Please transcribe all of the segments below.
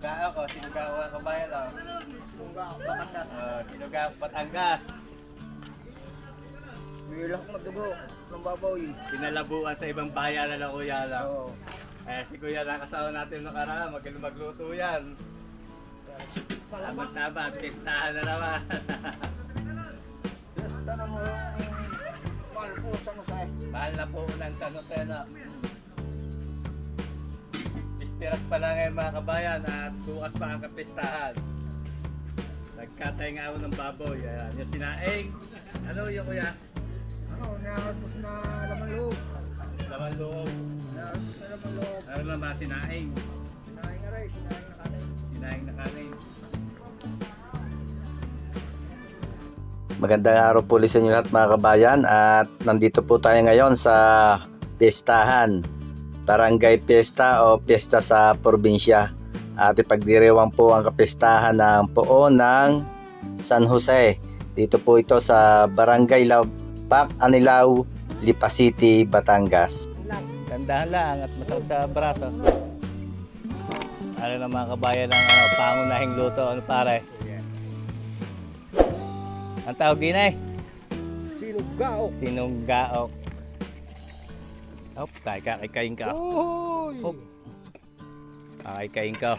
Sinugao ko, sinugao ang kabayan o. Sinugao, Batangas. Sinugao, Batangas. May ilak na dugo ng baboy. Pinalabuan sa ibang bayan na lang kuya lang. Oo. Si kuya nakasawa natin nakaraan, magaling magluto yan. Salamat naman, pistahan na naman. Pista na mo yung mahal po sa Jose. Mahal na po ng San Jose na. Ispiras pa lang ngayon mga kabayan at bukas pa ang kapistahan. Nagkatay nga ako ng baboy. Ayan, yung sinaing. Ano yung kuya? Ano, nakapos na laman loob. Laman loob. Nakapos na laman loob. Ano naman sinaing? Sinaing na rin, sinaing na kanin. Sinaing na kanin. Magandang araw po sa inyo lahat mga kabayan at nandito po tayo ngayon sa pistahan, Barangay Fiesta o Fiesta sa probinsya at ipagdiriwang po ang kapistahan ng Poon ng San Jose. Dito po ito sa Barangay Lapak, Anilao, Lipa City, Batangas. Gandahan lang at masarap sa braso. Ano na mga kabayan ng pangunahing luto, ano pare? Ang tawag din ay? Sinugao. Sinunggaok. Hop, kakikain ka. Uy! Hop. Kakikain ka.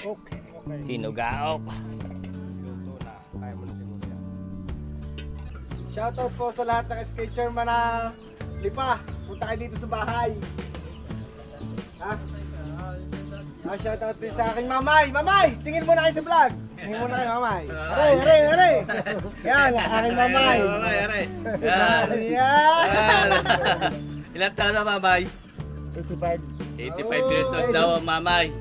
Okay. Sinugaok. Luto na. Kaya mo na siguro yan. Shoutout po sa lahat ng skater man na Lipa. Punta kayo dito sa bahay. Ha? Shoutout din sa aking mamay. Mamay! Tingin muna kayo sa vlog. Tingin muna kayo, mamay. Aray, aray, aray. Yan, aking mamay. Mamay, aray. Yan. Yan. Ilan taon na mamay? 85. 85 years old daw ang mamay.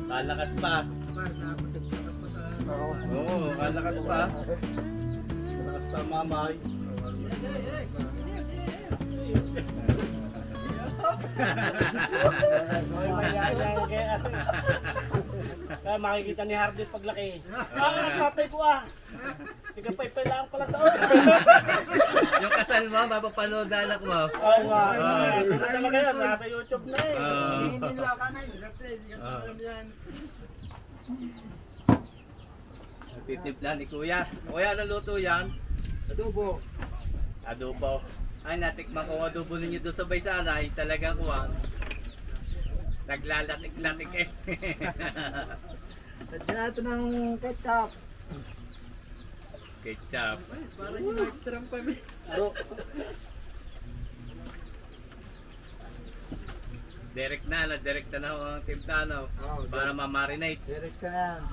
Kalakas pa. Oo, kalakas pa. Kalakas pa mamay. Kaya makikita ni Hardy paglaki. Tatay ko ah. Tigapay-pay lang pala to. Yung kasal mo, mapapanood na anak mo. Ay nga. Ano talaga yan? Nasa YouTube na eh. Hindi nila ka na Titipla ni Kuya. Kuya, ano luto yan? Adobo. Adobo. Ay, natikman ko adobo ninyo doon sa Baysanay. Talagang kuwan. Naglalatik-latik eh. Lagyan natin ng ketchup. Ketchup. Parang yung extra pa mi. Direct na ang timplano. Para ma-marinate. Direct ka na.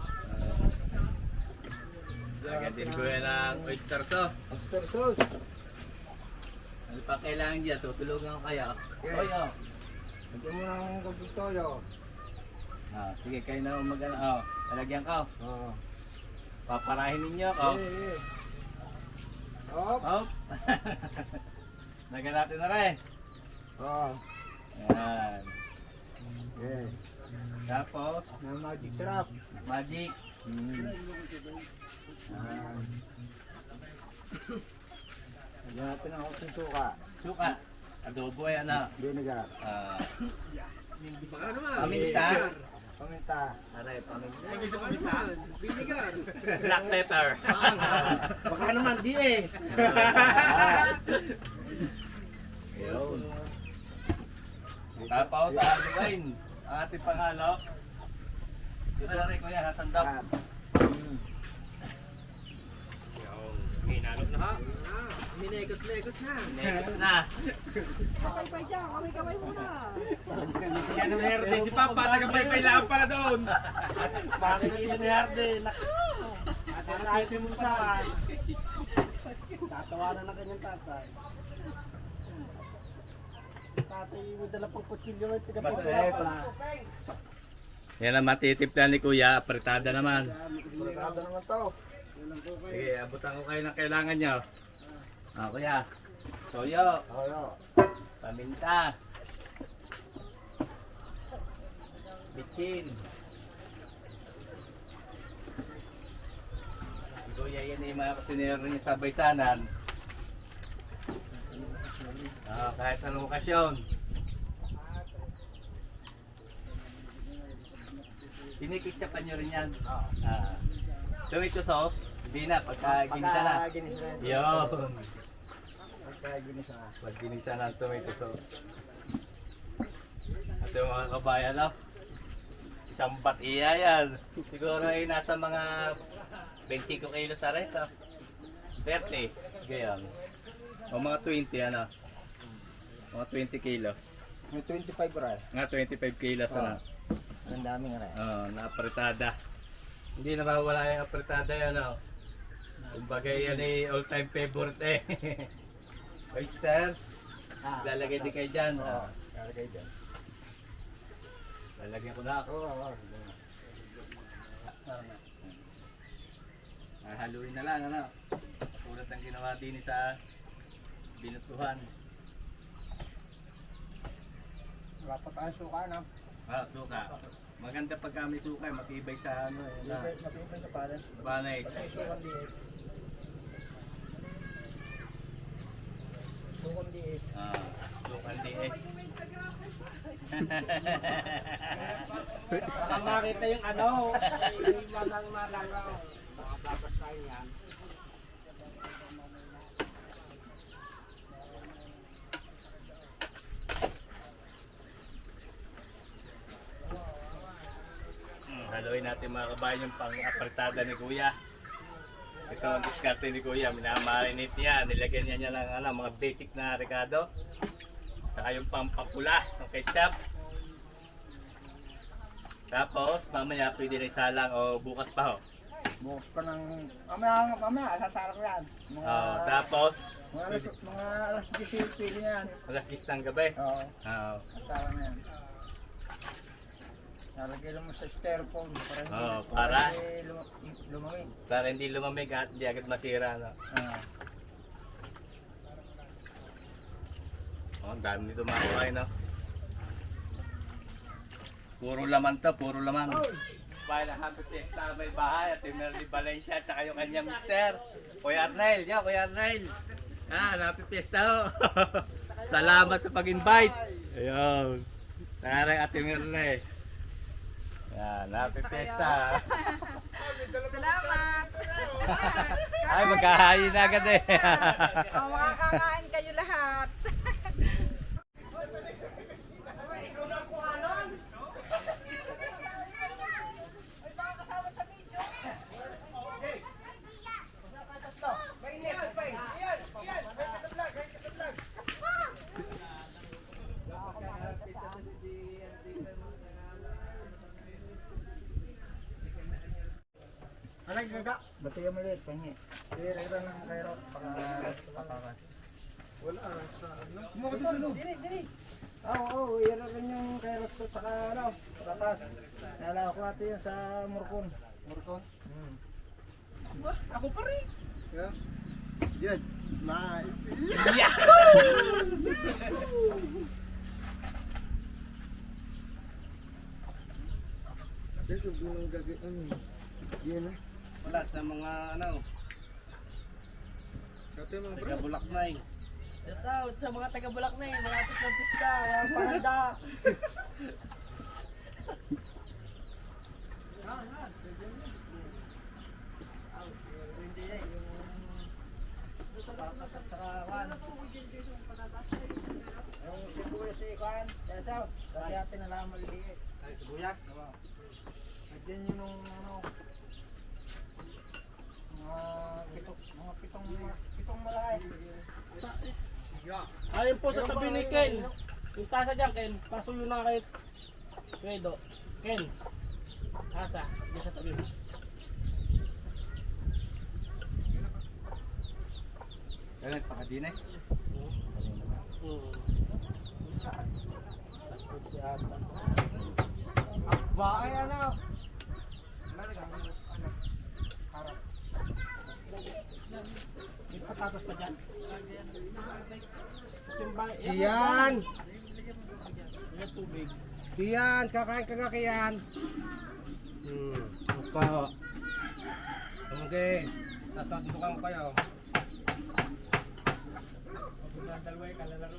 Lagyan din ko yan ng oyster sauce. Oyster sauce. Ano pa kailangan dyan? Tutulungan ko kaya. Okay. Oy, oh. Lagyan mo ng konting toyo. Sige, kayo na mag-ano. Talagyan ko. Oo. Paparahin ninyo ako. Eh. Hop. Hop. Lagyan natin na rin. Oo. Yan. Okay. Tapos, Na magic syrup. magic. Lagyan natin ng konting suka. Suka. Adobo yan na. Vinegar. Paminta. Paminta. Aray, paminta. Binigan. Black pepper. Baka naman DS. Yun. Tapos sa wine. Ang ating panghalo. Dito na rin kuya, hasandap. Hinalog na ha. Minegos-legos na. Next na. Kapay-pay dyan, kaway-kaway muna. Yan ang Hardy. Si Papa, nagapay-pay lang pala doon. Makikita ni Hardy. At kahit mo sa akin. Tatawanan na kanyang tatay. Tatay, may dala pang kutsilyo at tigapay pala. Yan ang matitipla ni kuya, apretada naman. Sigurado naman to. Sige, abutan ko kayo ng kailangan nyo. Kuya. Toyo. Toyo. Paminta. Bitchin. Kuya, yan yung mga kusinero niya sa Baysanan. Kahit anong okasyon. Kinikitsapan nyo rin yan. Tomato sauce, hindi na, pagka ginisa na. Ginisa na. Yun. Pagka ginisa na. Pag ginisa na ang tomato sauce. At yung mga kabayan, no? Isang batiya yan. Siguro ay nasa mga 25 kilos sa rin, no? 30, gayon. O mga 20, ano? Mga 20 kilos. May 25 rin. Mga 25 kilos, ano? Ang dami nga rin. Naapritada. Hindi na mawala yung apritada yan, no? Kumbaga yan ay all-time favorite eh. Oyster. Lalagay din kayo dyan. Lalagay dyan. Lalagyan ko na ako. Haluin na lang, ano? Tulad ng ginawa din sa binutuhan. Wala pa tayong suka, no? Suka. Maganda pagka may suka, matibay sa ano eh. Matibay sa palas. Banay. May sukang diis. Sukang diis. Sukan DS. Baka makita yung ano, yung walang malangaw. Baka babas tayo yan. Haluin natin mga kabayan yung pang-apertada ni Kuya. Ito ang diskarte ni Kuya, minamarinate niya, nilagyan niya ng mga basic na ricado. Saka yung pampapula ng ketchup. Tapos mamaya pwede na isalang o bukas pa ho. Bukas pa ng... Mamaya, sasara ko yan. Tapos Mga alas 10 pili yan. alas 10 ng gabi. Oo, Oo. sasara na yan. Nalagyan mo sa styrofoam para hindi, Oo, para? hindi lumamig. Para hindi lumamig at hindi agad masira. No? Ang dami nito mga kabayan, no? Puro laman to, puro laman. Bahay na happy fiesta may bahay at yung Merly Valencia at saka yung kanyang mister. Kuya Arnel, yo, Kuya Arnel. Happy fiesta ho. Salamat sa pag-invite. Ayun. Tarang Ate Merly. Yan, happy fiesta. Salamat! Ay, magkahayin na agad eh. Makakakain kayo lahat. Alag gaga. Bato yung maliit, pahingi. Sige, lang ng kairo. Pakakan. Wala, sa ano? Kumakot sa loob. Dili. Oo, yan rin yung kairo sa saka ano, patatas. Nalala ko natin yun sa Murkon. Murkon? Ako pa rin. Yeah. Good. Smile. Yes, huwag mo nang gagawin. Yan na. Wala sa mga ano, taga Bulaknay. Ito, sa mga taga-Bulaknay, malapit ng pista, mga panganda. Patatas at saka kan. Yung sibuyas si kan. Dasaw. Dati natin na lang maliliit. Ay, sibuyas. Lagyan nyo nung ano. Mga pitong malaki. Ayun po sa tabi ni Ken. Yung tasa dyan, Ken. Pasuyo na kay Credo. Ken. Tasa. Yung sa tabi. Ganun, pakadine. Si Ata. Ba ay ano. May patatas pa dyan. Iyan. Yung tubig. Iyan, kakain ka nga kiyan. Opa. Okay. Nasa dudukan ko kayo. dalawa yung kalalaro.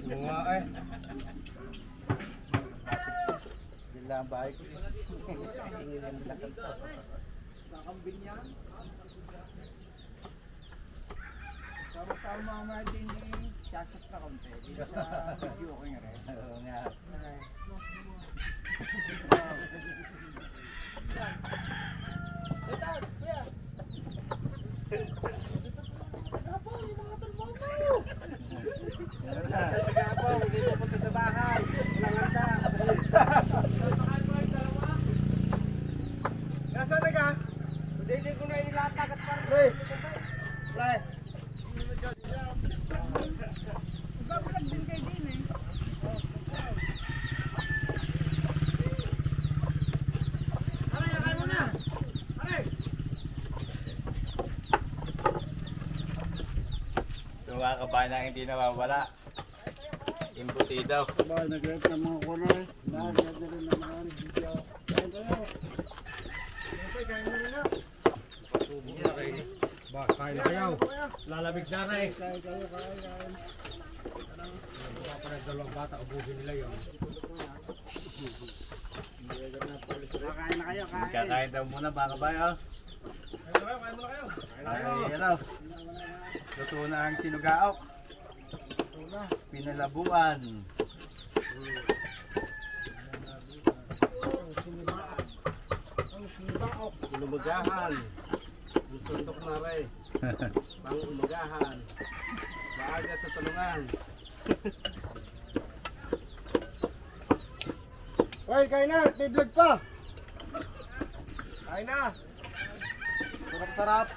Bunga eh. Yun lang ang bahay ko. Sa kambing yan. Tama-tama mga din eh. Sasas na konti. Dito sa video ko nga rin. Oo nga. Sa Tagapaw, hindi pupunta sa bahay. Walang handa. Nasaan na ka? Hindi ko na inilatak at parang. Pre! Pre! Yung mga kabayan na hindi nawawala. Imbutido. Ba, nag-rep ng mga kulay. Nag-rep na rin ng mga video. Kain kayo. Kain mo rin na. Ba, kain na kayo. Lalamig na na eh. Kain kayo, kain. Parang dalawang bata, ubusin nila yun. Kain na kayo, kain. Kakain daw muna mga kabayan. Kain muna kayo. Ay, ano? Luto na ang sinugaok. Pinalabuan. Lumagahan. Isuntok na rin. Pang umagahan. Maaga sa tulungan. Hoy, kain na! May vlog pa! Kain na! Sarap-sarap!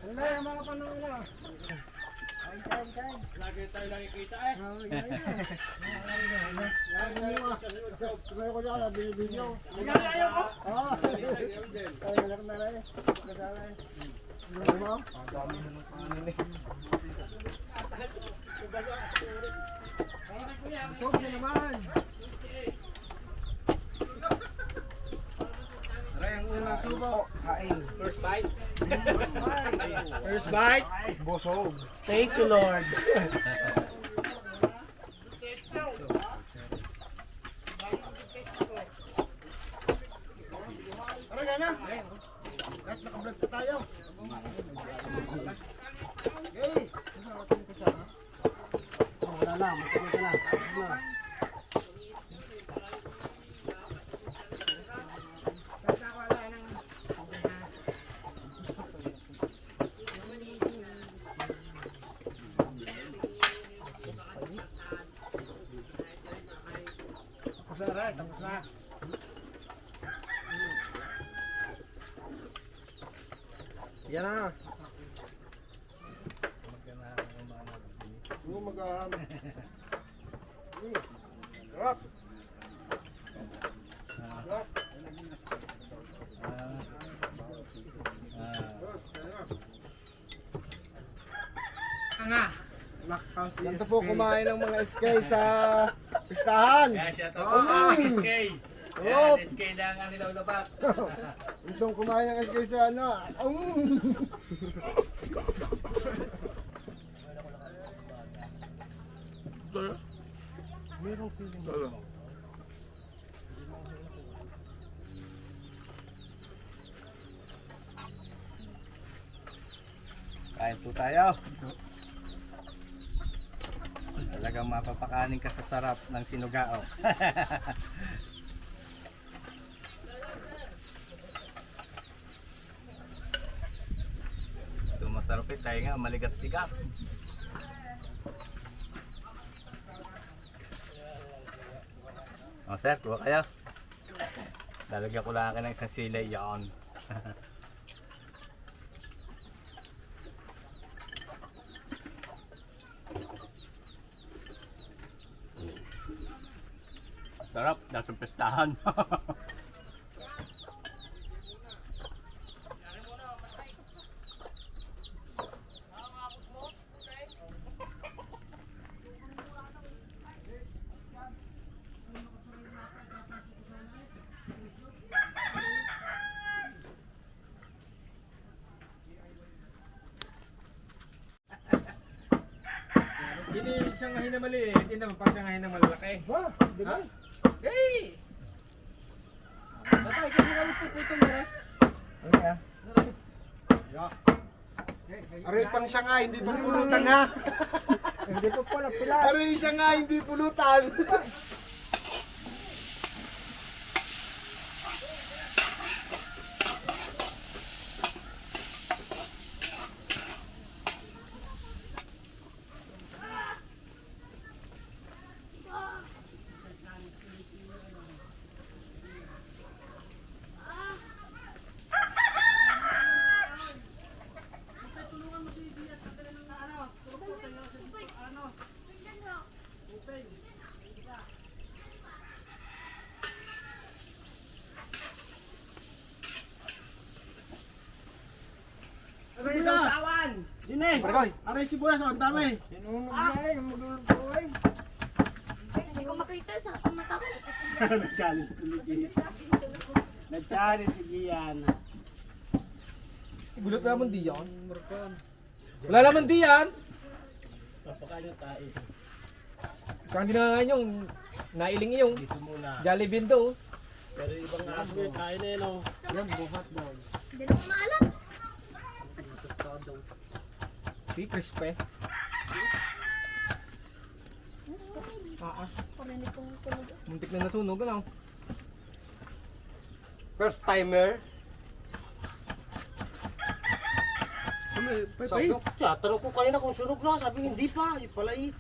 Ano na yung mga panahon na? Kain. Lagi tayo nakikita eh. Tumayo ko dyan, binibidyo. Ayaw ko. Oo. Ay, anak na rin. Nagdalay. Ano mo? Ang dami na ng panganin eh. Busog na naman. Aray, ang unang subo. Kain. First bite. First bite. Busog. Thank you, Lord. Ano ka na? Kahit naka-vlog pa tayo. Okay. Wala na, magkabit ka na. Tapos na. Yan na. Oo, mag-aham. Sarap. Sarap. Ganito po kumain ng mga SK sa pistahan. Kaya siya ito sa SK. Oh. Yan, SK na ang anilaw labak. Itong kumain ng SK sa ano. Merong feeling. Kain po tayo. Talagang mapapakanin ka sa sarap ng sinugao. Ito masarap eh, tayo nga maligat-ligat. O sir, kuha kayo. Lalagyan ko lang ng isang sila yon. Sarap, nasa pestahan. siyanghahin na maliit, yun naman pag siyanghahin na malalaki. Ba, di ba? Hey! Batay, kaya nga puputol na rin. Ano ya? Aray pang siya nga, hindi pang pulutan ha. Hindi pa pala pula. Aray siya nga, hindi pulutan. Ano yung sasawan? Yun eh! Aray si Buya, ang dami! Sinunog na eh, magulpo eh. Hindi ko makita sa mata ko. Nag-challenge tuloy siya. Nag-challenge si Gian. Bulot naman di yan. Wala naman di yan. Papakain yung tayo. Kaya hindi na nga yung nailing yung Dito muna. Jollibee do. Pero ibang aso yung kain na yun oh. Yan, buhat daw. Hindi na maalat. Si crispy. Parinig kong tunog. Muntik na nasunog ano. First timer. Sabi ko, tanong ko kanina kung sunog na. Sabi hindi pa. Yung pala eh.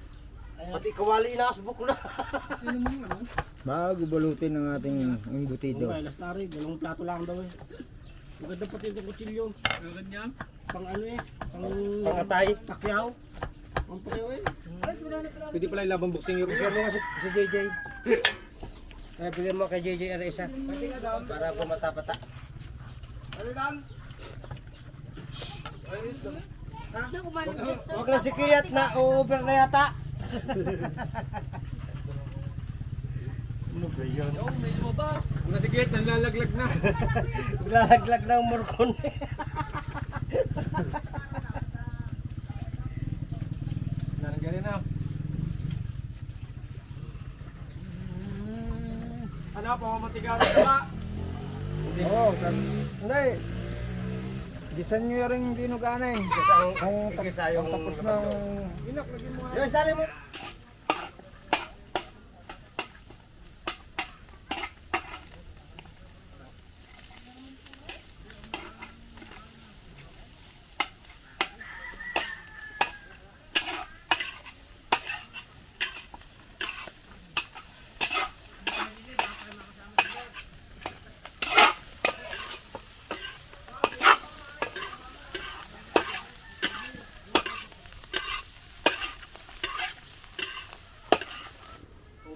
Pati kawali inaasbok na. Bago balutin ang ating embutido. Okay, last na rin. Dalawang plato lang daw eh. Maganda pati yung kutsilyo. Ganyan. Pang ano eh. Pangatay. Takyaw. Ang pakiyo eh. Pwede pala yung labang boxing yung Bigyan mo nga si JJ. Bigyan mo kay JJ isa. Para pumata-pata. Ano lang? Hindi ko man dito. Huwag na si Kiyat na over na yata. Ano ba yun? may lumabas. Una si Gert, nanlalaglag na. Lalaglag ng murkon. Nananggalin na. Ano po, matigaw na ba? Oo, hindi. Gisan nyo yung dinugaan eh. Kung Igisa yung tapos ng... Yung sari mo.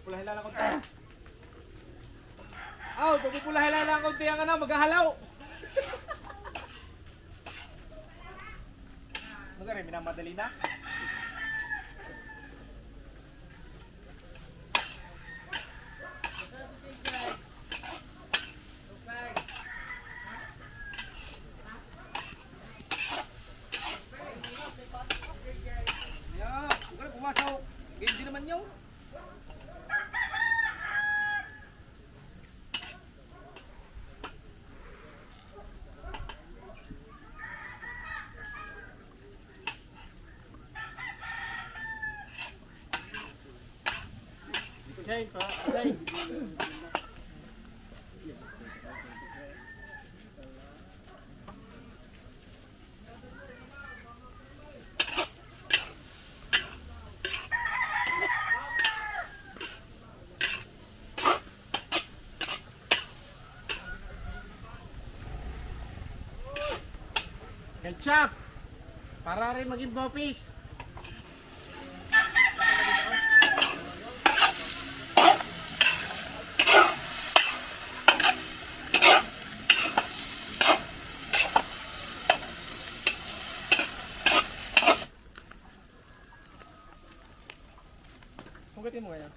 Pupulahin lang konti. Aw, pupulahin lang konti ang ano, maghahalaw. Ano ka rin, minamadali na? Yeah, huwag na pumasok. Game din naman yun. Say pa, say. Ketchup! Para rin maging bopis. Sugatin mo yan.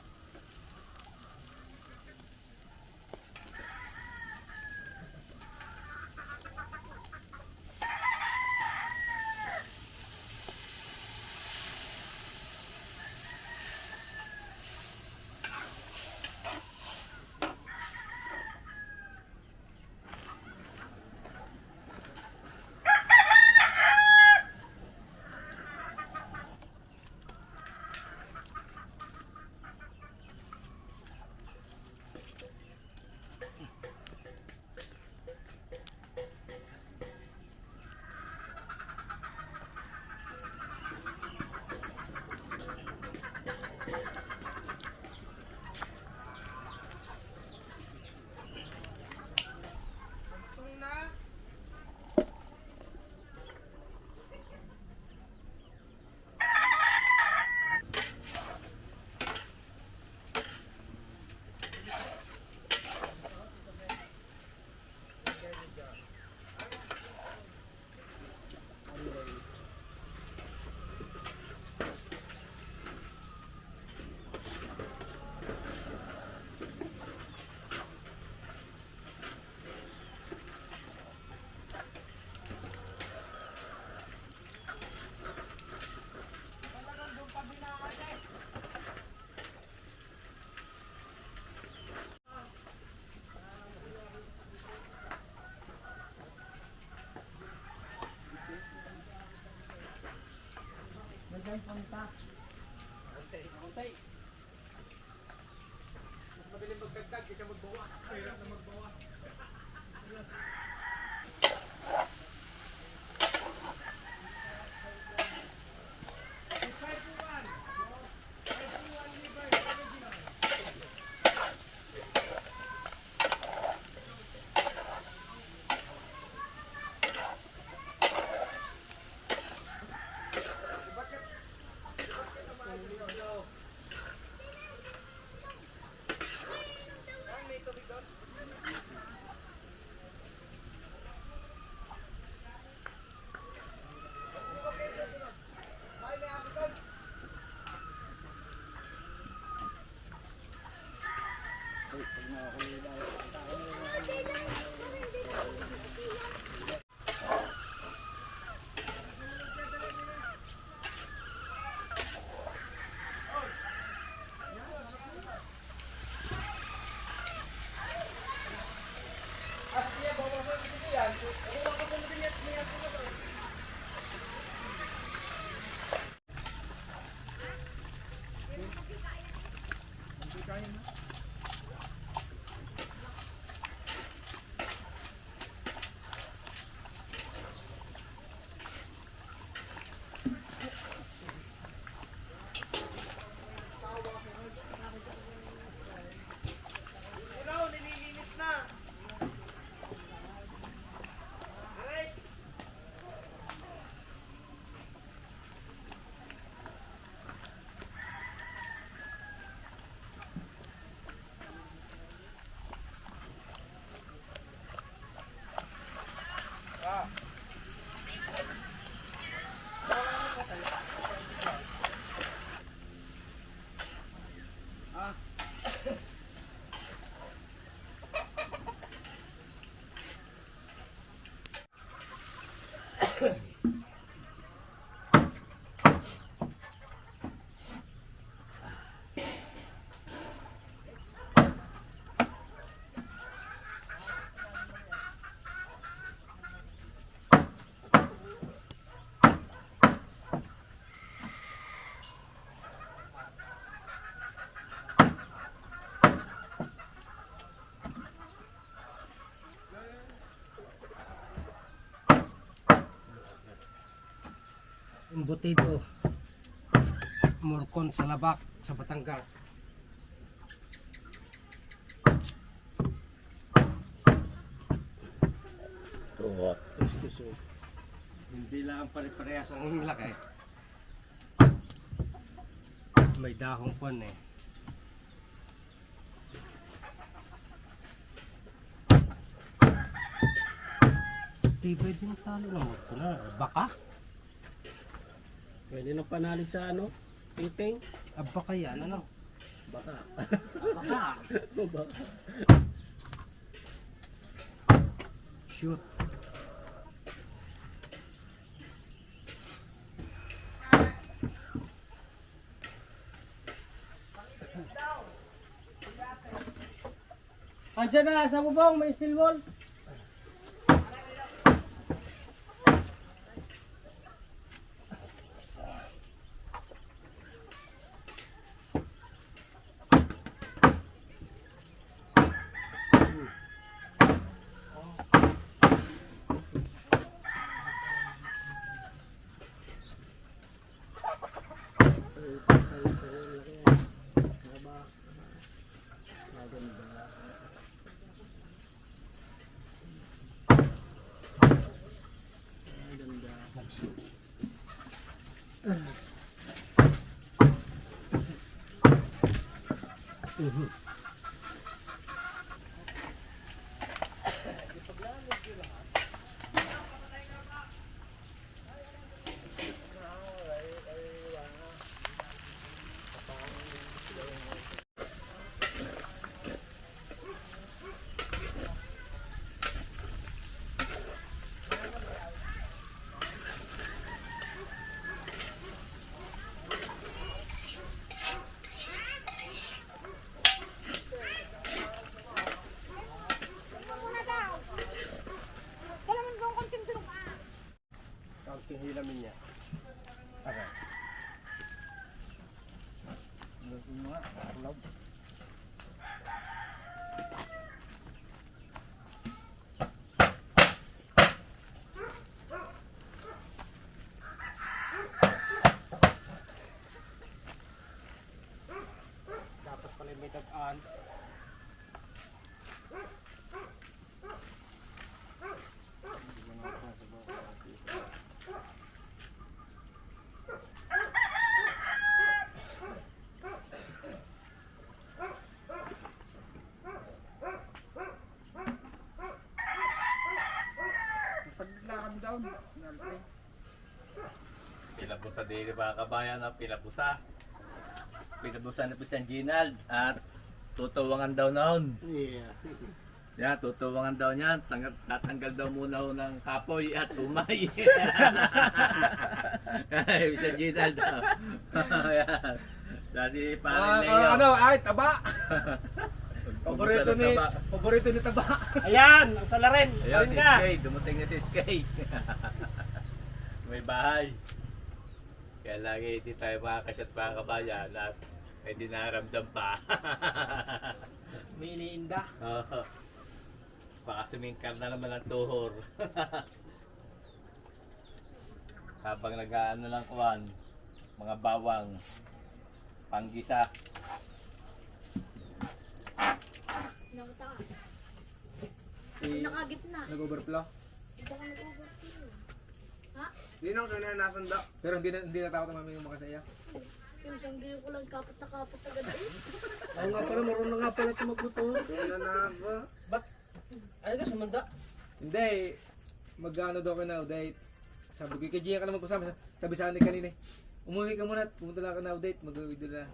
Embutido Morcon sa Labak sa Batangas. Hindi lang pare-parehas ang laki. May dahong pan eh. Tibay din talo ng morcon na. Baka? Pwede na panalig sa ano? Ping-ping? Baka yan, ano? Baka. Baka. Baka. Shoot. Andiyan na, sa bubong, may steel wall. Kaunting hilamin niya. Okay. Dapat pala may tag-an. Saglit kami down. Pilabusa din mga kabayan ang pilabusa. Pilabusa na po si Ginald at tutuwangan daw noon. Yeah. Yan, tutuwangan daw niyan. Tatanggal daw muna ho ng kapoy at umay. Ay, si Ginald daw. Yan. Kasi parang Leo. Ano, ay, taba. Paborito Paborito ni taba. Ayan, ang salarin. Ayun, Ayun si ka. Skay. Dumating na si Skay. May bahay. Kaya lagi hindi tayo makakasyat mga kabayan at may dinaramdam pa. May iniinda. Oo. Baka sumingkar na naman ang tuhor. Habang nag-aano lang kuwan, mga bawang, panggisa. Nakataas. Si Nakagitna. Nag-overflow. Ito ka nag-overflow. Di nang kanya nasanda. Pero hindi natakot ang mami yung makasaya. Yung sanggi ko lang kapat na agad eh. Oo nga pala, marunong nga pala ito magluto. Wala na ba? Ano ka, sumanda? Hindi. Mag-ano daw ka na update. Sabi ko, kay Gia ka na magkasama. Sabi sa akin kanina, umuwi ka muna at pumunta lang ka na update. Mag-video na.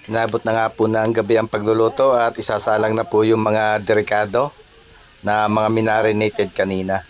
Inabot na nga po ng gabi ang pagluluto at isasalang na po yung mga delikado na mga minarinated kanina.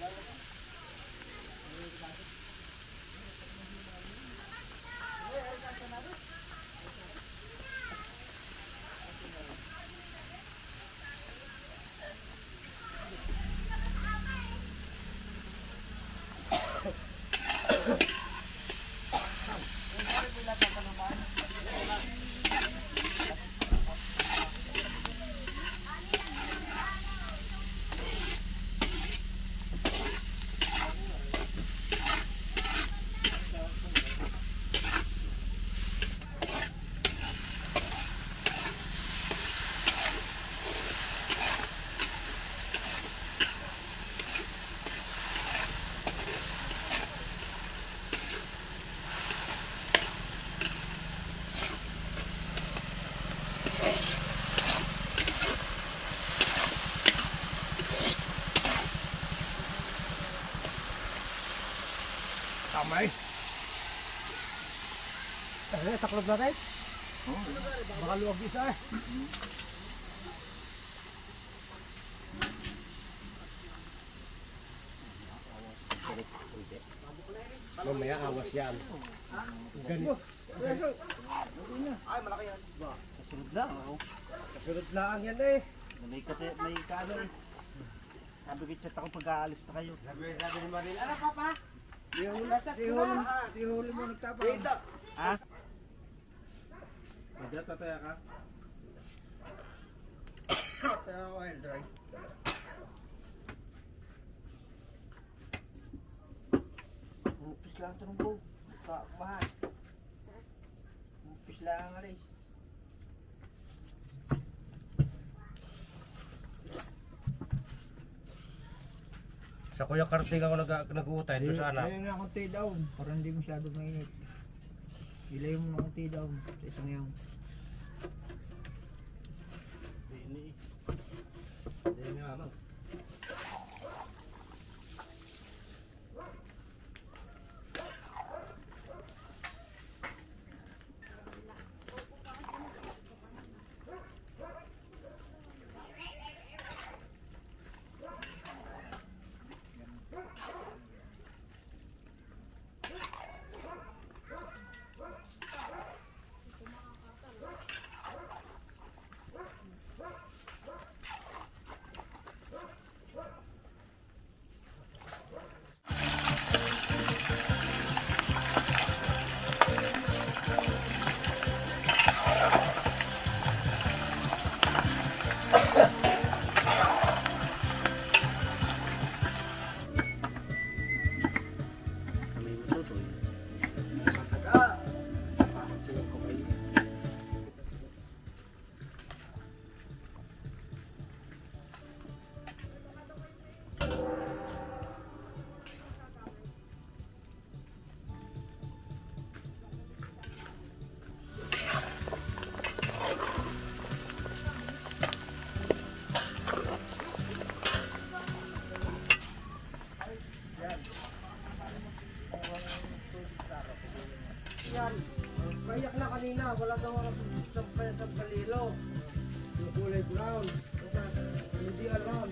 Tamay. Taklob na rin. Baka luwag isa eh. Mamaya awas yan. Ay, malaki yan. Kasunod lang. Kasunod lang yan eh. May kaano eh. Sabi ko chat ako pag-aalis na kayo. Sabi ni Maril, ano papa? Di huli mo nagtapang. Ha? Medyo tataya ka. Kaya ako oil dry. Upis lang ito ng buo. Mahal. Upis lang ang alis. Sa Kuya Karting ako nag-uutay doon sa anak. Ayaw nga konti down. Para hindi masyado mainit. Ilay mo na konti down. Sa isang yung. yan. Maiyak na kanina, wala daw ako sa palilo. Yung kulay brown. Hindi alam.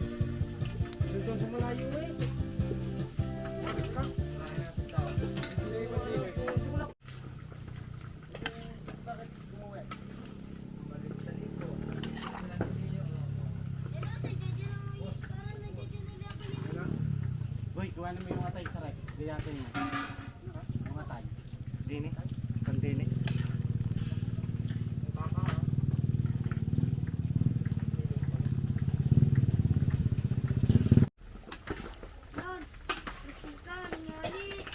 Dito sa malayo eh. Boy, kuha naman yung atay sa rek. Gayatin mo. Yung atay. Dini. Pandini. Yan. Magsika, nangyari.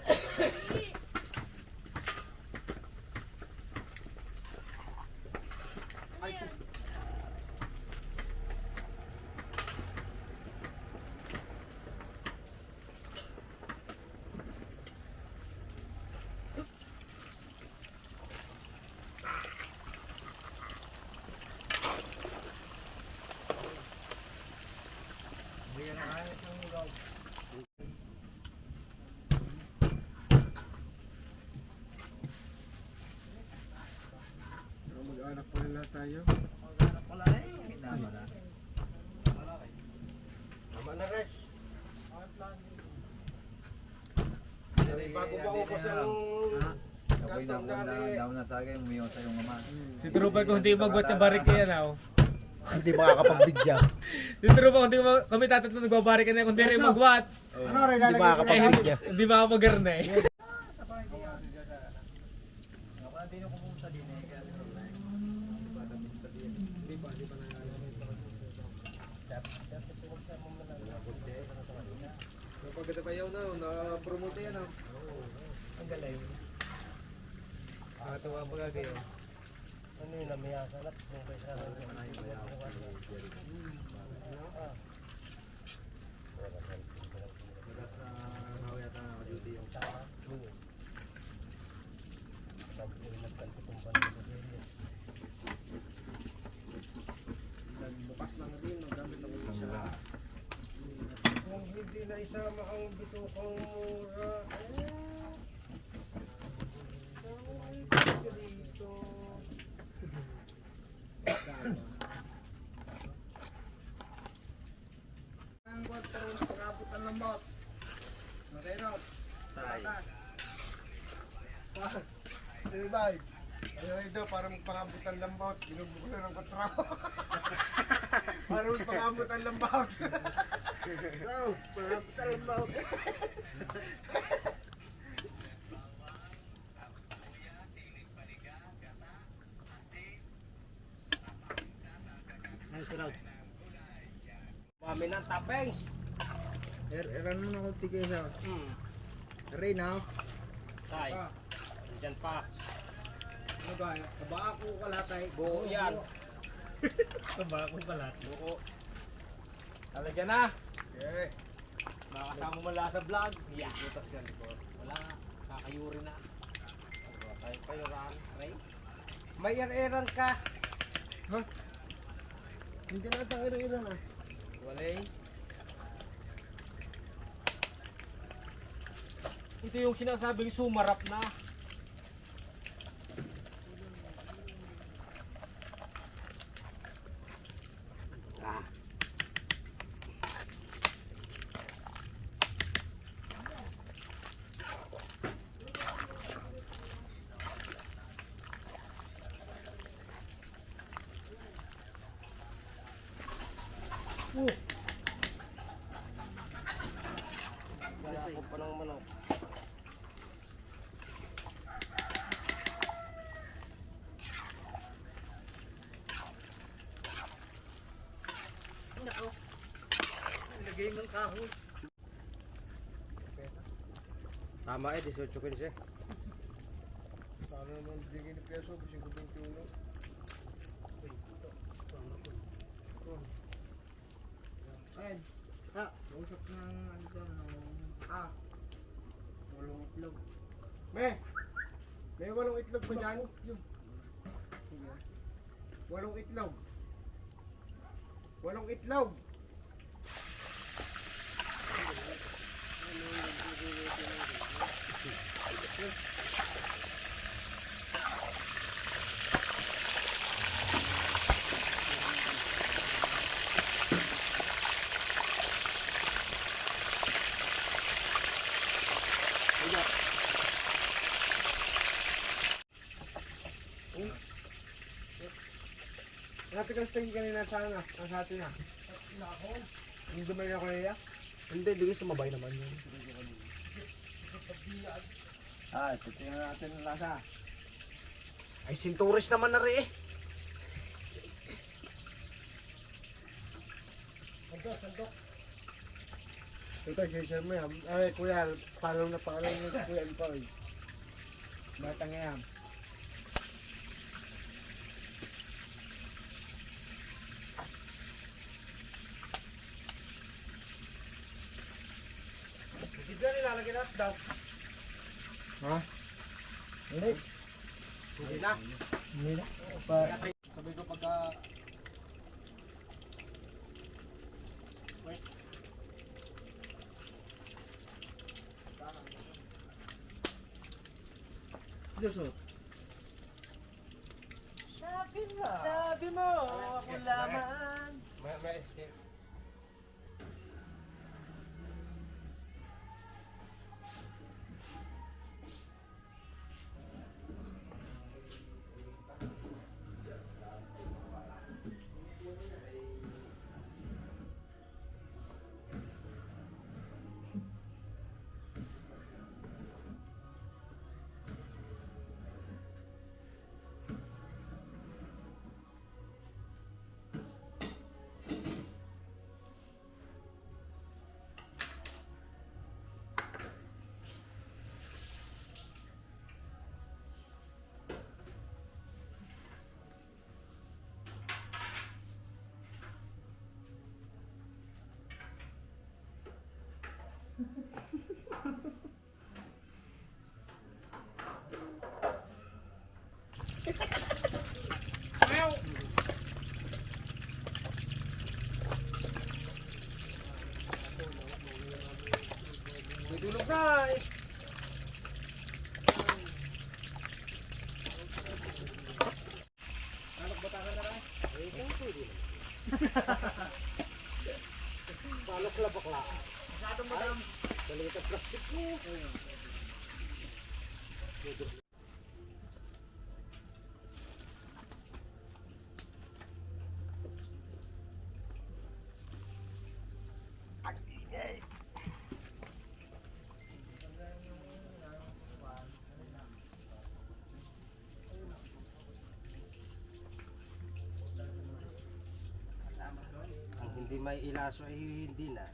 Nangyari. Ano yan? Mag-anak pa nila tayo. Tama na, Rex. Bago maubos ang kantong dali. Si Trooper kung hindi magwat sa barik yan ah. Hindi makakapag-bidya. Si Trooper kung hindi kami tatatlo nagbabarik na kung hindi rin magwat. Ano rin lalagay ko na? Hindi makakapag-garne. Pagkata pa yaw na promote yan ah. Ang galing. Nakatawa ang pagkakayo. Ano yun, namiyasan at kung kaysa bukas lang din, magdamit lang siya. Kung hindi na isama ang bitukang mura, dito. Ang waterong pag-abutan ng bot. Materot. Bye. Ayaw ito, para magpangabutan ng bawt. Binubuko na ng katraho. Para magpangabutan ng bawt. Wow, pangabutan ng bot. Ano sunod? Mami ng tapengs. Ano na kung tigay sa... Ray na. Tay. Diyan pa. Ano ba? Kabaka ko kalatay. Buo yan. Taba ko pala. Buo. Talagyan na. Okay. Makakasama mo lang sa vlog. Yeah. Butas ka nito. Wala. Kakayuri na. Tayo pa yung Ray. May eran ka. Hindi na ata iro-iro na. Walay. Ito yung sinasabing sumarap na. Kaya ako pa ng manok. Nako. Lagay ng kahoy. Tama eh, 18-15. Sana naman bigay ni peso kasi ko 21. Ayun. Ha, usap ng ano dyan, walong itlog. May walong itlog pa dyan? Sige. Walong itlog. Walong itlog. Natikas tingin kanina sana. Ang sa atin na. Hindi dumay na kuya. Hindi, di ko sumabay naman yun. Ito tingnan natin ang lasa. Ay, sinturis naman na rin eh. Ito, share mo yan. Ay, kuya, parang na parang yung kuya pa rin. Batang yan. Hindi na nilalagyan natin daw. Ha? Hindi. Hindi na. Hindi na. Sabi ko pagka... Josot. Sabi mo, ako lamang. May escape. Tulog na eh. Anak batakan na rin? Eh, kung pwede. Balok la bakla. Masyadong madam. Balikat plastic mo. Ang hindi may ilaso ay hindi na.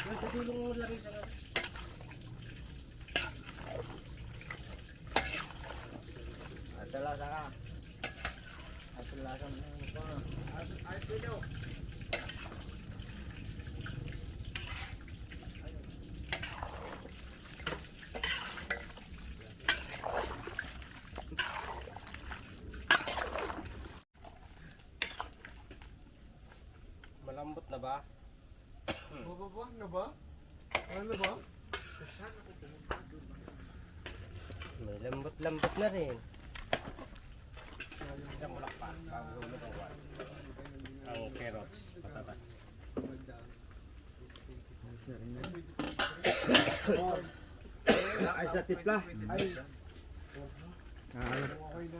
Sa tulong mo lari sa Atalasa ka. Atalasa mo pa. ayos video. Malambot na ba? Bababa na ba? Ano ba? May lambot-lambot na rin. Isang ulak pa. Bago lumawan. Ang carrots. Patatas. Ay sa tipla. Ay.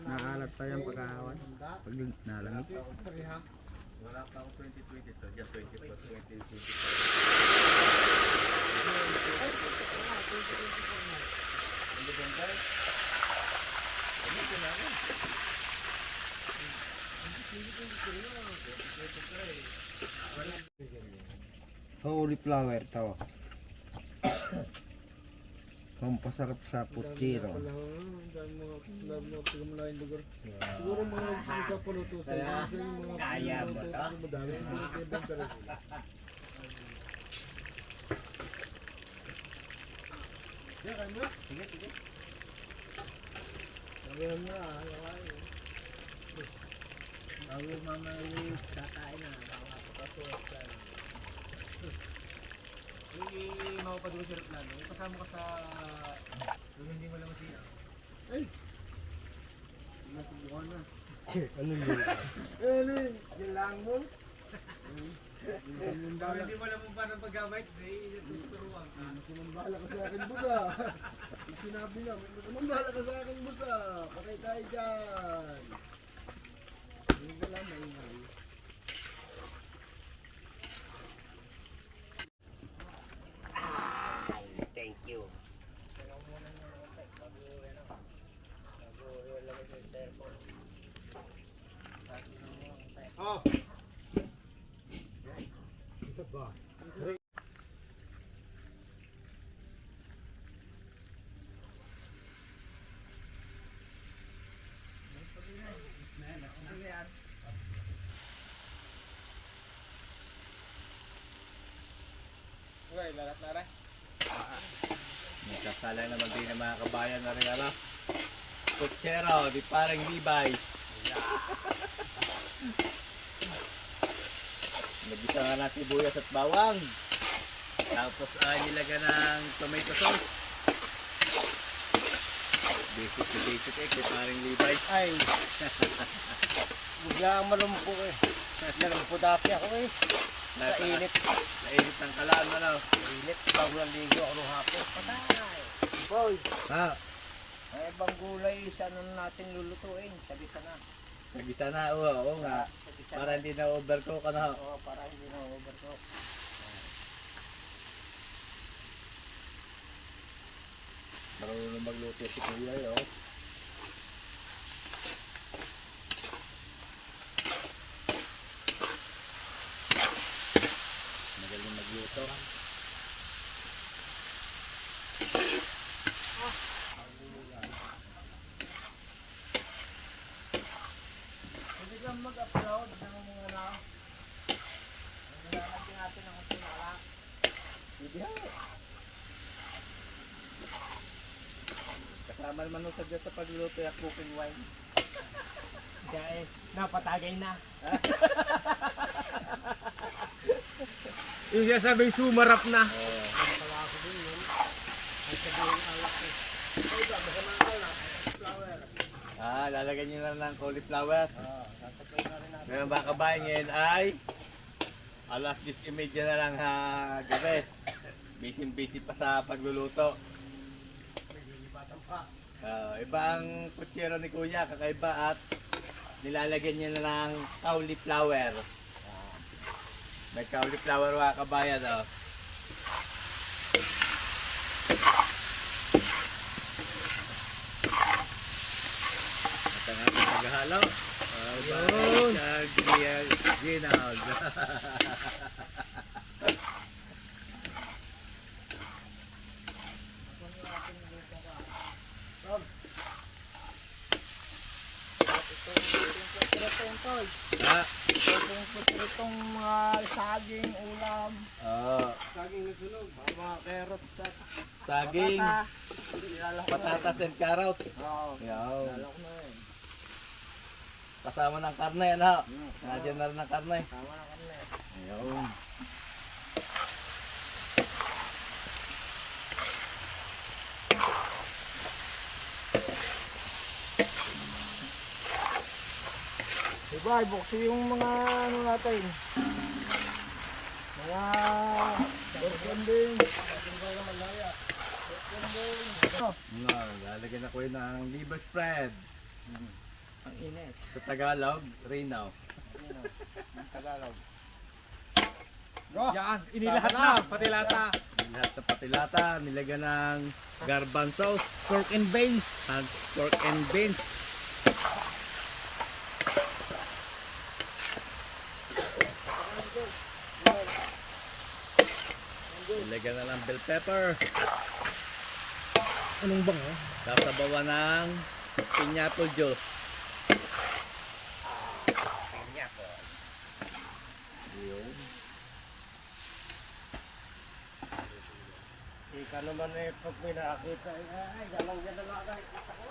Naalat pa yung pagkahawan. Pag nalamig. Wala pa ako 2020, so just 20 plus 20 is 25. Holy flower to. Ang pasarap sa putsiro. Siguro mga nagpapaluto sa mga kaya mo to? madami mga ibang talaga. Yeah, kaya mo? Sige, sige. Sabihan mo na, Bago mamay kakain na, baka papasuot ka. Yung mapapadulo sa reklamo, kasama ka sa Ano yun? Ano yun? Yung langon? Hindi mo alam kung paano paggamit. Tuturuan ka. Sinambala ka sa akin, busa. Sinabi niya, sinambala ka sa akin, busa. Patay tayo dyan. Hindi wala maingay. Thank you. Oh. Okay, lalat na rin. Nagkasala naman din ng mga kabayan na rin ano. Kutsero, di parang Levi's. Nagisa nga na sibuyas at bawang. Tapos nilagyan ng tomato sauce. Basic to basic di parang Levi's. Ay, bigla ang malumpo eh. Nalumpo dati ako eh. Sa init. Sa init ng kalan, ano? Init, bago naligo ako nung hapon. Patay! Boy, Ha? may ibang gulay sa ano natin lulutuin. Sabi ka na. Nagisa na, oo nga. Sabi ka Para hindi na overcook, ano? Oo, para hindi na overcook. Marunong magluto si Kuya, oh. Magaling magluto. Hindi ka mag-upload ng mga ano. Nilalagyan natin ng kunting alak. Hindi ha. Kasama naman nung sadya sa pagluluto yung cooking wine. Kaya eh, napatagay na. Yung sabing sumarap na. Pala ako din yun. Ay sabihin alak eh. Ay ba, masama ang alak. Flower. Lalagyan nyo na ng cauliflower. Sasabay na rin natin. Ngayon mga kabayan ngayon ay alas 10:30 na lang gabi. Busy pa sa pagluluto. Iba ang kutsero ni Kuya, kakaiba at nilalagyan niya na ng cauliflower. May cauliflower mga kabayan, oh. At ang ating paghalo. Yun! Ginald. Itong mga saging, ulam, Saging na sunog. mga carrots at Saging, ilalak ko na. patatas and carrots. Oo, Yaw. ilalak na yun. Kasama ng karne, ano? Nandiyan na rin ng karne. Tama na kami. Ayun. Diba, buksin yung mga ano natin. Mga burganding. Lalagyan ako yun ng liver spread. Ang init. Sa Tagalog, Rinaw. Ang Tagalog. Yan, inilahat na, pati lata. Lahat ng patilata, nilagyan ng garbanzos, pork and beans. And pork and beans. Nilagyan na ng bell pepper. Anong bang oh? Sasabawan ng pineapple juice. Yun. Ika naman eh, pag may nakakita, ay, galang yan na lang nakikita ko.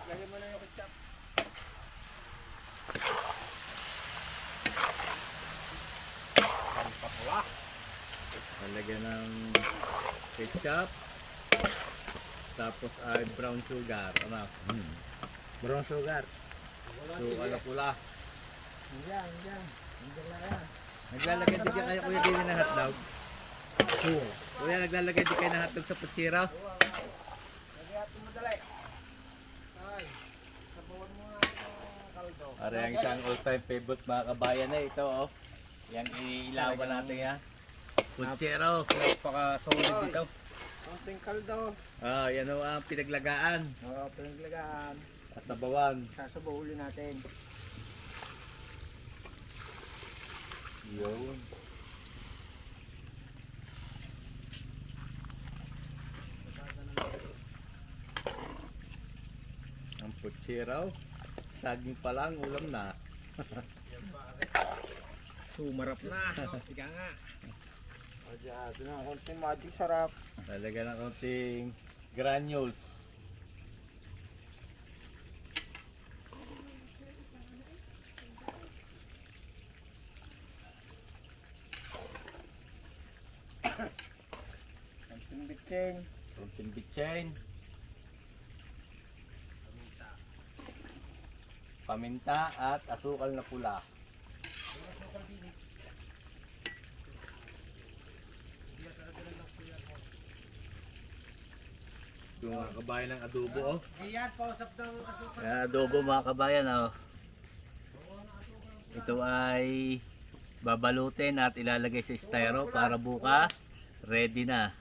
Lagyan mo na yung ketchup. Nalagyan ng ketchup. Tapos ay brown sugar. Ano? Brown sugar. Sukal na pula. Diyan. Diyan lang yan. Naglalagay din kayo kuya din ng hotdog. Kuya, naglalagay din kayo ng hotdog sa putsira. Para yung isang all-time favorite mga kabayan na ito, oh. Yang iilawan natin yan. Putsiro. Napaka-solid dito. Konting kaldo. Ah, yan o ang pinaglagaan. Oo, pinaglagaan. Kasabawan. Sasabaulin natin. Yun. Ang putsiro. Saging pa lang, ulam na. Sumarap na. Tiga nga. Diyan, ito na konting magic sarap. Talaga ng konting granules. Konting bitsin. Konting bitchin. Paminta at asukal na pula. Ito mga kabayan ng adobo, oh. Diyan, pausap daw asukal. Yan, adobo mga kabayan, oh. Ito ay babalutin at ilalagay sa styro para bukas ready na.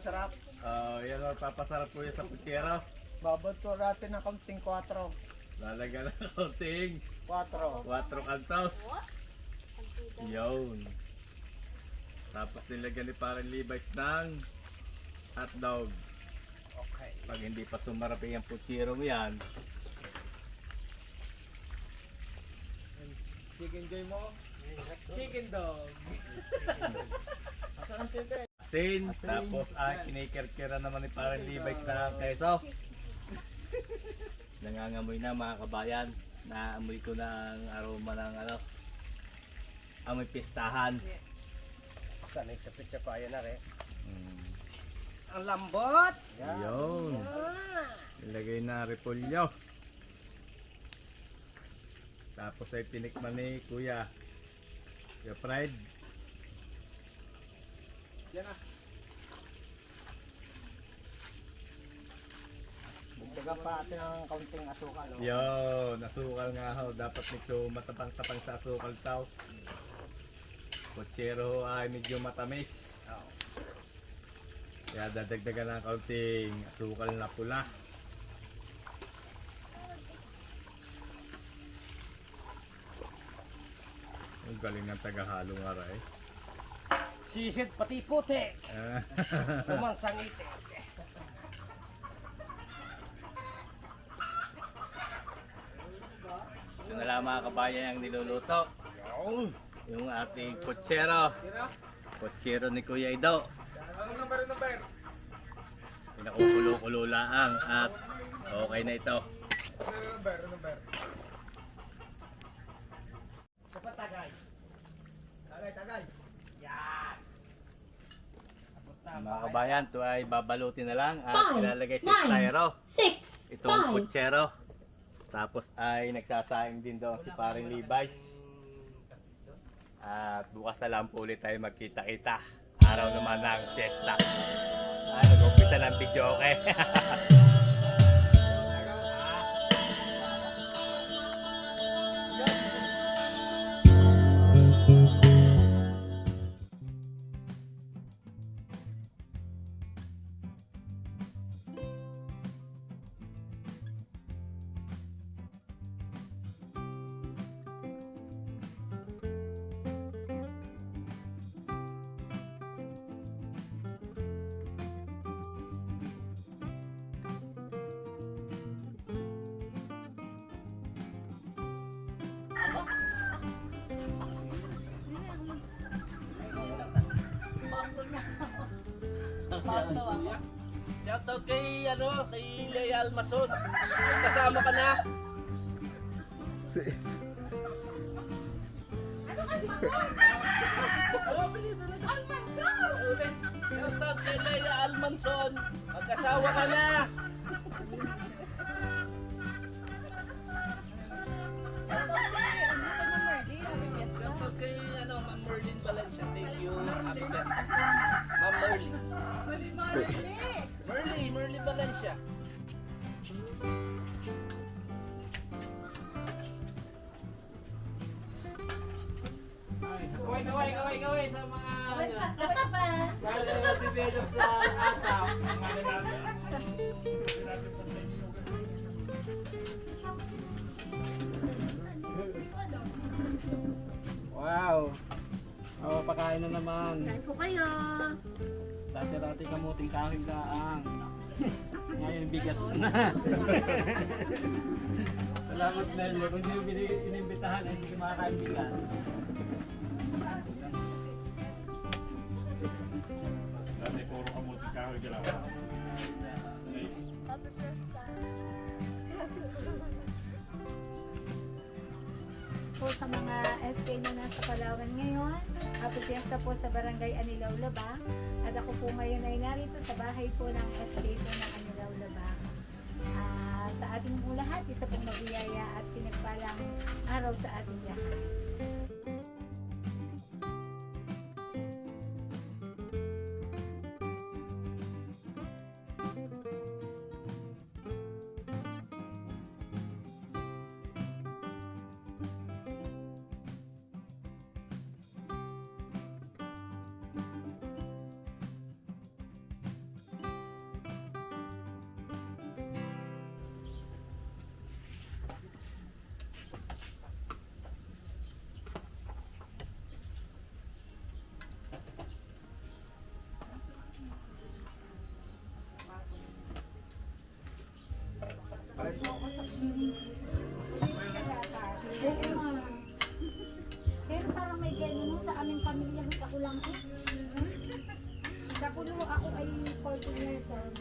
Sarap. Yan o, papasarap po yan sa putsero. Babato natin ng konting 4. Lalagyan ng konting 4. 4 kantos. Yun. Tapos nilagyan ni parang Levi's ng hotdog. Okay. Pag hindi pa sumarap yung putsero mo yan, Chicken joy mo. Chicken dog. Asan ang tinte? asin, tapos kinikerkera naman ni parang Levi's na keso. Nangangamoy na mga kabayan. Naamoy ko na ang aroma ng amoy pistahan. Sanay sa pizza pa yan na rin. Mm. Ang lambot! Yun. Ilagay na repolyo. Tapos ay tinikman ni Kuya. Kuya Pride. Yan ah. Bugdagan pa natin ng kaunting asukal. Oh. Yun, asukal nga ho. Dapat medyo matapang-tapang sa asukal tao. Putsero ay medyo matamis. Kaya dadagdagan ng kaunting asukal na pula. Ang galing ng tagahalo nga rin. Sisid pati putik! Kumansang itik. Ito na lang mga kabayan ang niluluto. Yung ating putsero. Putsero ni Kuya Ido. Anong number? Pinakukulo-kulo lang at okay na ito. Number. Dapat tagay. Tagay. Yan! Mga kabayan, ito ay babalutin na lang at ilalagay sa styro. Itong putsero. Tapos ay nagsasaing din doon si paring Levi's. At bukas na lang po ulit tayo magkita-kita. Araw naman ng fiesta. Nag-umpisa ng video, okay? Shoutout kay Lea Almason. Kasama ka na. Shoutout kay Lea Almanson. Magkasawa ka na. Shoutout kay Ma'am Merlin Valencia. Thank you. Happy best. Ma'am Merlin. Merlin Valencia. Kaway sa mga develop sa ASAP. Wow! Pakain na naman. Kain po kayo. Dati-dati kamuting kahoy laang. Ngayon bigas na. Salamat Mel. Kung hindi mo inimbitahan, hindi ka makakain bigas. Dati puro kamuti kahoy ka lang. Po sa mga SK na nasa Palawan ngayon, happy fiesta po sa Barangay Anilaw Laba. At ako po ngayon ay narito sa bahay po ng SK po ng Anilaw Laba. Sa ating po lahat, isa pong mabiyaya at pinagpalang araw sa ating lahat. Pero parang may gano'n sa aming pamilya, ako lang eh. Sa puno ako ay 14 years old.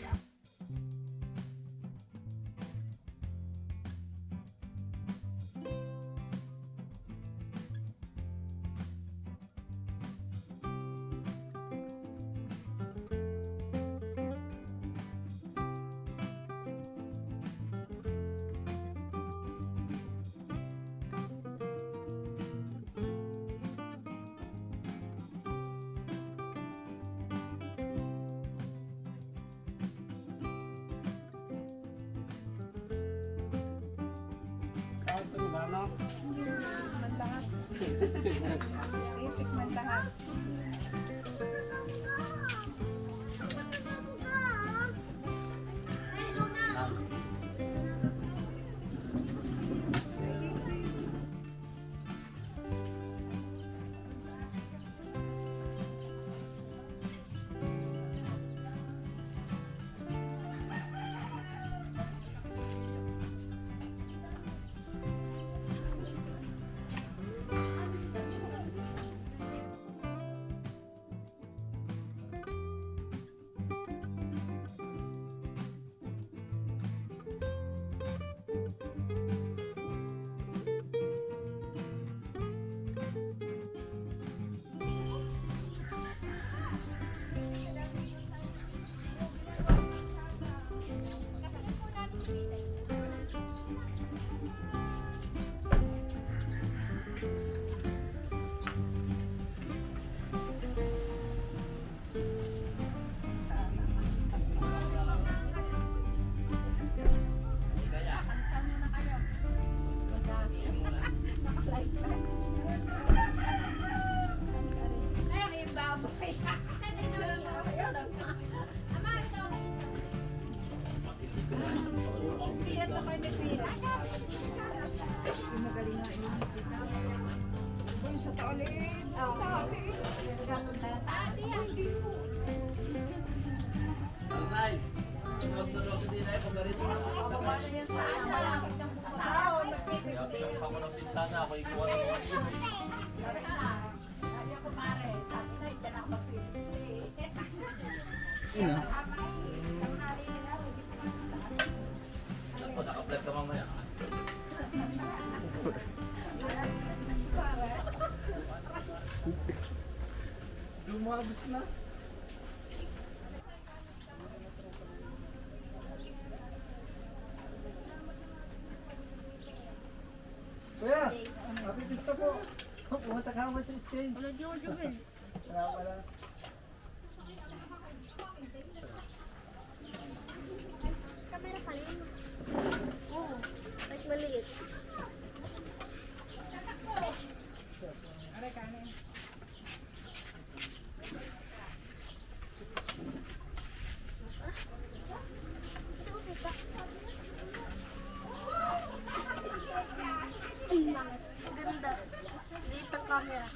Mantangat. Fix mantangat. Alright. Magdulog din ay pagarito na. Ako ng pinsana, ako ikuha ng mga Ako, naka-vlog ka mamaya. Lumabas na. Kuya, happy pista po. Pumunta ka naman sa exchange. Wala di ako dyan. Wala. Kamera ka rin. Oo. Mas maliit. Ganda. Dito ang camera.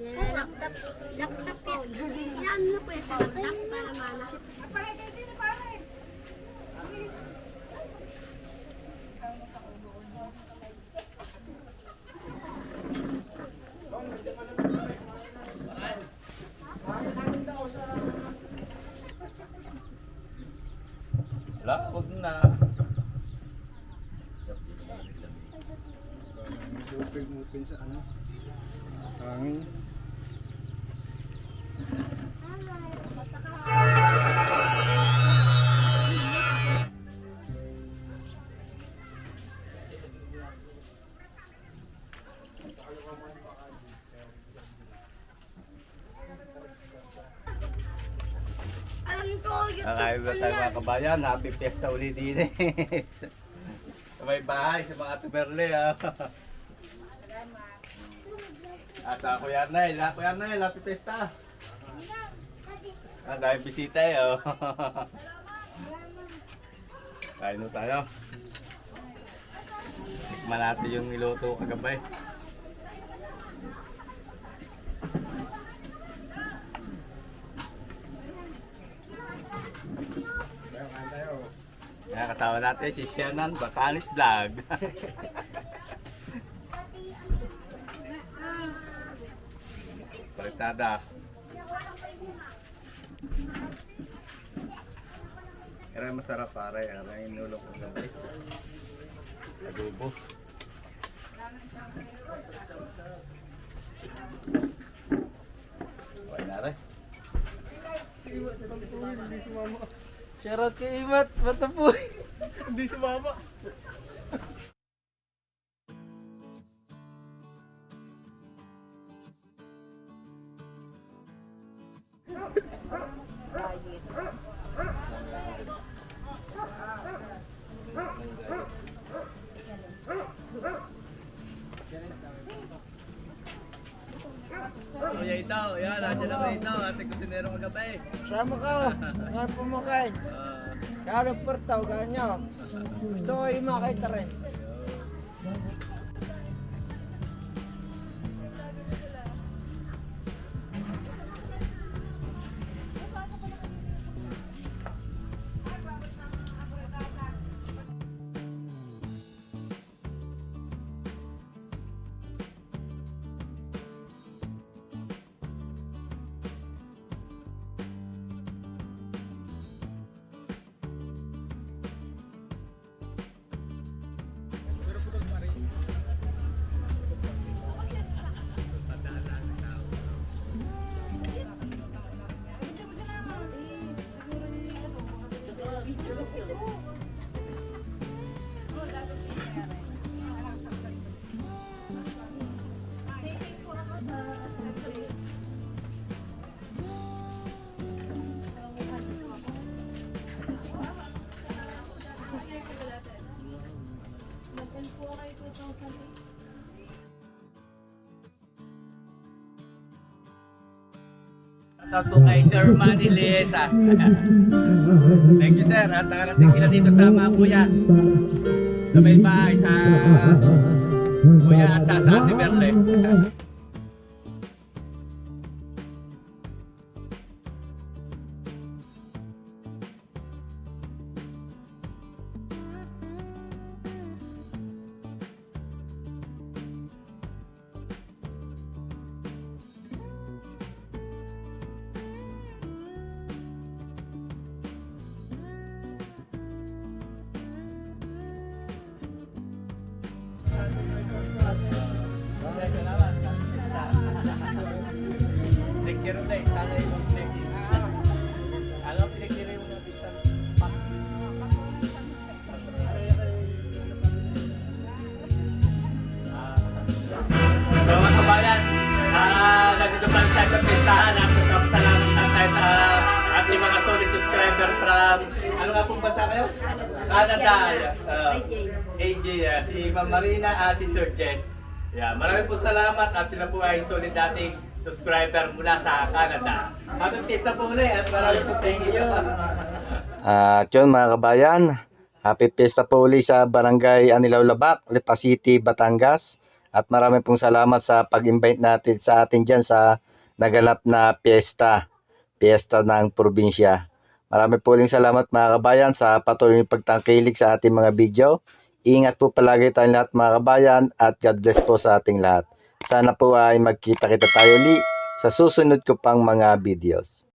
Laptop. Laptop yan. Inaano na po yan sa laptop para mana. Wala, huwag na. Upig-upig sa ano. Hangin. Alam ko, Kakain ba tayo mga kabayan? Happy Fiesta uli din eh. Sa may bahay, sa mga tuberle ah. At Kuya Arnel, Kuya Arnel, Happy Fiesta. Dahil bisita eh oh. Kain na tayo. Tikman natin yung niluto kagabay. Kaya kasama natin si Shernan Batanis Vlog. Balitada. Kaya masarap pare, kaya inulok ko gabi. Adobo. Wala na rin. Shoutout kay Imat, Matapoy. Hindi si Mama. Kuya ito, yan, nandiyan lang ito, ating kusinero kagabay. Sama ka. Nga pumakain. Kaya pertaw ganyo. Gusto ko yung makita rin. Shoutout po kay Sir Manny Lesa. Thank you sir. At nakarating sila dito sa mga kuya. Sa may bahay sa kuya at sa Ate Merle. Salamat. Next year ulit, sana yung blessing. Alam, pinagkira yung natin sa So mga kabayan, nandito pa tayo sa pistahan at salamat lang tayo sa ating mga solid subscriber from, ano nga pong bansa kayo? Canada. AJ, si Ma'am Marina at si Sir Jess. Yeah, maraming po salamat at sila po ay solid dating subscriber mula sa Canada. Happy Fiesta po ulit at maraming po thank you. At yun mga kabayan, happy Fiesta po uli sa Barangay Anilaw Labak, Lipa City, Batangas. At marami pong salamat sa pag-invite natin sa atin dyan sa naganap na piyesta ng probinsya. Marami po uling salamat mga kabayan sa patuloy ng pagtangkilik sa ating mga video. Ingat po palagi tayong lahat mga kabayan at God bless po sa ating lahat. Sana po ay magkita-kita tayo uli sa susunod ko pang mga videos.